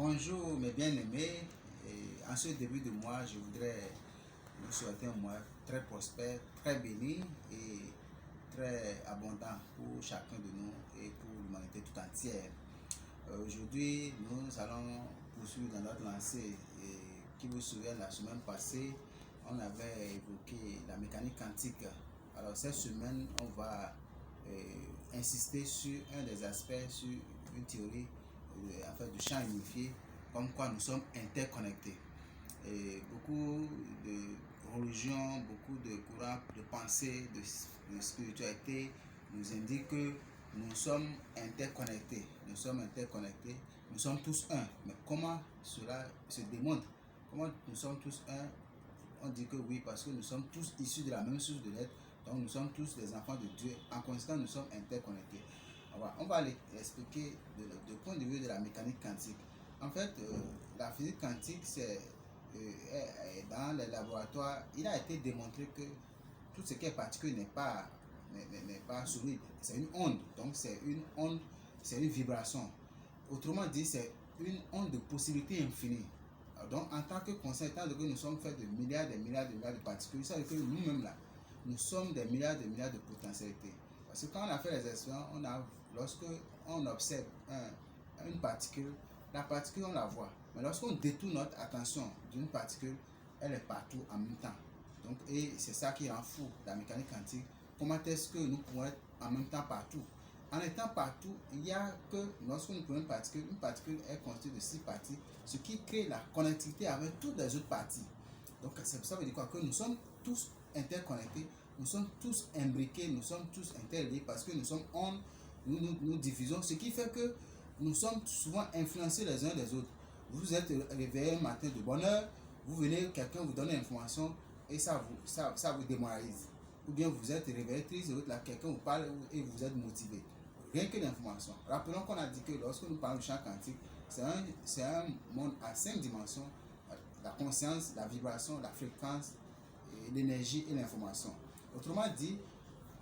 Bonjour mes bien-aimés, et en ce début de mois, je voudrais vous souhaiter un mois très prospère, très béni et très abondant pour chacun de nous et pour l'humanité tout entière. Aujourd'hui, nous allons poursuivre dans notre lancée et qui vous souvient la semaine passée, on avait évoqué la mécanique quantique. Alors cette semaine, on va insister sur un des aspects, sur une théorie en fait, du champ unifié, comme quoi nous sommes interconnectés. Et beaucoup de religions, beaucoup de courants de pensée, de spiritualité nous indiquent que nous sommes interconnectés. Nous sommes interconnectés, nous sommes tous un. Mais comment cela se démontre? Comment nous sommes tous un? On dit que oui, parce que nous sommes tous issus de la même source de l'être. Donc nous sommes tous des enfants de Dieu. En conséquence, nous sommes interconnectés. On va l'expliquer du point de vue de la mécanique quantique. En fait, la physique quantique, c'est dans les laboratoires, il a été démontré que tout ce qui est particule n'est pas solide. C'est une onde. Donc c'est une onde, c'est une vibration. Autrement dit, c'est une onde de possibilités infinies. Donc en tant que conscient, étant donné que nous sommes faits de milliards de particules, ça veut dire que nous-mêmes là, nous sommes des milliards de potentialités. Parce que quand on a fait les expériences, lorsque on observe une particule, la particule on la voit. Mais lorsqu'on détourne notre attention d'une particule, elle est partout en même temps. Donc, et c'est ça qui rend fou la mécanique quantique. Comment est-ce que nous pouvons être en même temps partout? En étant partout, il n'y a que lorsque nous prenons une particule est constituée de 6 parties, ce qui crée la connectivité avec toutes les autres parties. Donc, ça veut dire quoi? Que nous sommes tous interconnectés, nous sommes tous imbriqués, nous sommes tous interliés parce que nous sommes nous diffusons, ce qui fait que nous sommes souvent influencés les uns des autres. Vous êtes réveillé un matin de bonne heure, vous venez, quelqu'un vous donne une information et ça vous démoralise. Ou bien vous êtes réveillé triste, quelqu'un vous parle et vous êtes motivé. Rien que l'information. Rappelons qu'on a dit que lorsque nous parlons du champ quantique, c'est un monde à 5 dimensions, la conscience, la vibration, la fréquence, l'énergie et l'information. Autrement dit,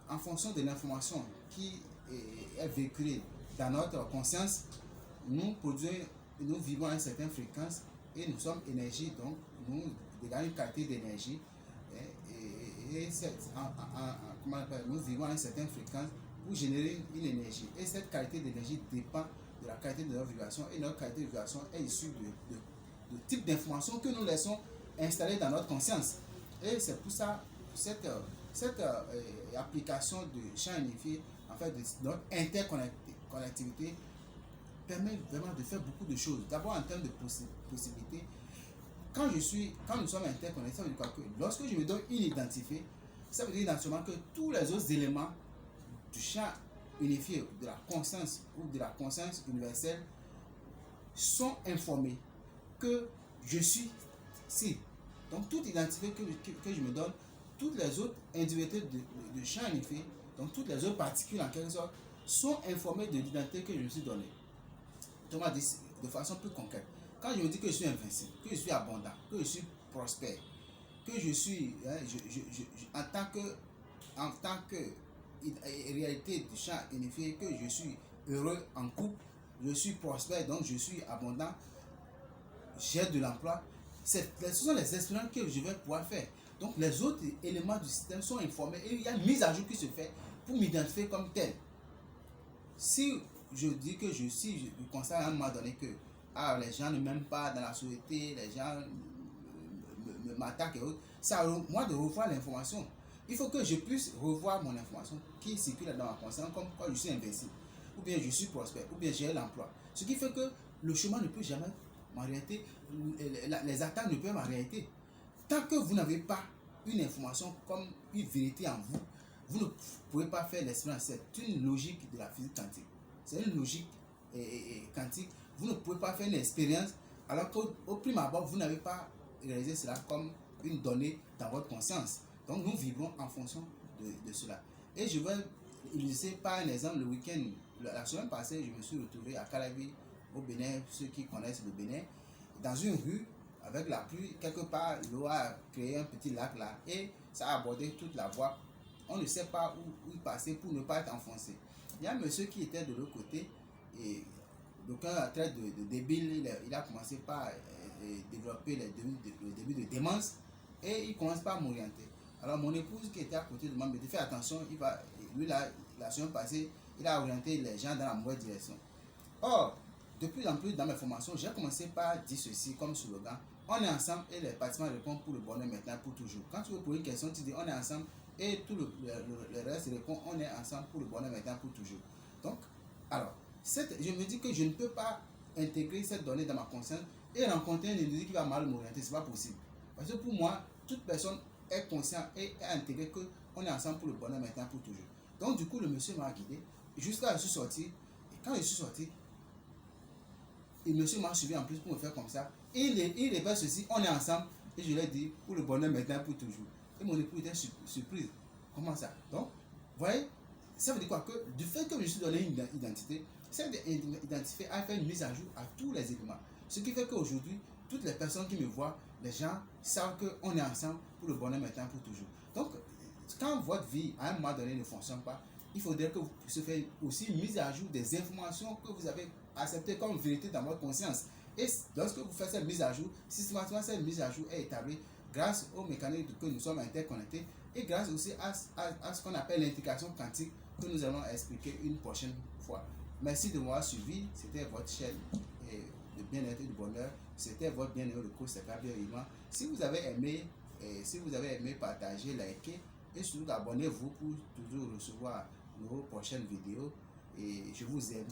en fonction de l'information qui est véhiculée dans notre conscience, nous vivons à une certaine fréquence et nous sommes énergie, donc nous dégageons une qualité d'énergie nous vivons à une certaine fréquence pour générer une énergie. Et cette qualité d'énergie dépend de la qualité de notre vibration et notre qualité de vibration est issue de type d'information que nous laissons installer dans notre conscience. Et c'est pour ça cette application de champ unifié, en fait, de notre interconnectivité permet vraiment de faire beaucoup de choses. D'abord en termes de possibilités, quand nous sommes interconnectés, ça veut dire quoi? Que lorsque je me donne une identifiée, ça veut dire naturellement que tous les autres éléments du champ unifié, de la conscience ou de la conscience universelle sont informés que je suis si. Donc toute identité que je me donne, toutes les autres individualités de champ unifié, donc toutes les autres particules en quelque sorte, sont informées de l'identité que je me suis donnée. Thomas dit de façon plus concrète. Quand je me dis que je suis invincible, que je suis abondant, que je suis prospère, que je suis en tant que réalité du champ unifié, que je suis heureux en couple, je suis prospère, donc je suis abondant, j'ai de l'emploi, ce sont les expériences que je vais pouvoir faire. Donc les autres éléments du système sont informés et il y a une mise à jour qui se fait pour m'identifier comme tel. Si je dis que je constate à un moment donné que les gens ne m'aiment pas dans la société, les gens m'attaquent et autres, c'est à moi de revoir l'information. Il faut que je puisse revoir mon information qui circule dans ma conscience comme quoi je suis invincible, ou bien je suis prospère, ou bien j'ai l'emploi. Ce qui fait que le chemin ne peut jamais m'arrêter, les attaques ne peuvent m'arrêter. Tant que vous n'avez pas une information comme une vérité en vous, vous ne pouvez pas faire l'expérience. C'est une logique de la physique quantique. C'est une logique quantique. Vous ne pouvez pas faire une expérience alors qu'au prime abord, vous n'avez pas réalisé cela comme une donnée dans votre conscience. Donc nous vivrons en fonction de cela. Et je vais illustrer par un exemple le week-end. La semaine passée, je me suis retrouvé à Calavi, au Bénin, ceux qui connaissent le Bénin, dans une rue, avec la pluie, quelque part, l'eau a créé un petit lac là et ça a abordé toute la voie. On ne sait pas où passer pour ne pas être enfoncé. Il y a un monsieur qui était de l'autre côté et d'aucuns traite de débile, il a commencé par développer le début de démence et il commence par m'orienter. Alors mon épouse qui était à côté de moi me dit fais attention, lui la semaine passée, il a orienté les gens dans la mauvaise direction. Or, de plus en plus dans mes formations, j'ai commencé par dire ceci comme slogan: on est ensemble et les participants répondent pour le bonheur maintenant, pour toujours. Quand tu veux poser une question, tu dis on est ensemble et tout le reste répond on est ensemble pour le bonheur maintenant, pour toujours. Donc, alors, je me dis que je ne peux pas intégrer cette donnée dans ma conscience et rencontrer un individu qui va mal m'orienter, ce n'est pas possible. Parce que pour moi, toute personne est consciente et est intégrée qu'on est ensemble pour le bonheur maintenant, pour toujours. Donc, du coup, le monsieur m'a guidé jusqu'à je suis sorti. Et quand je suis sorti, le monsieur m'a suivi en plus pour me faire comme ça. Il répète ceci, on est ensemble. Et je lui ai dit, pour le bonheur maintenant, pour toujours. Et mon époux était surprise. Comment ça? Donc, vous voyez, ça veut dire quoi? Que du fait que je me suis donné une identité, cette identité a fait une mise à jour à tous les éléments. Ce qui fait qu'aujourd'hui, toutes les personnes qui me voient, les gens savent qu'on est ensemble pour le bonheur maintenant, pour toujours. Donc, quand votre vie, à un moment donné, ne fonctionne pas, il faudrait que vous puissiez faire aussi une mise à jour des informations que vous avez acceptées comme vérité dans votre conscience. Et lorsque vous faites cette mise à jour, systématiquement cette mise à jour est établie grâce au mécanisme que nous sommes interconnectés et grâce aussi à ce qu'on appelle l'intégration quantique que nous allons expliquer une prochaine fois. Merci de m'avoir suivi. C'était votre chaîne de bien-être et de bonheur. C'était votre bien-être de coach, c'est Gabriel Iman. Si vous avez aimé, partagez, likez et surtout abonnez-vous pour toujours recevoir nos prochaines vidéos. Et je vous aime.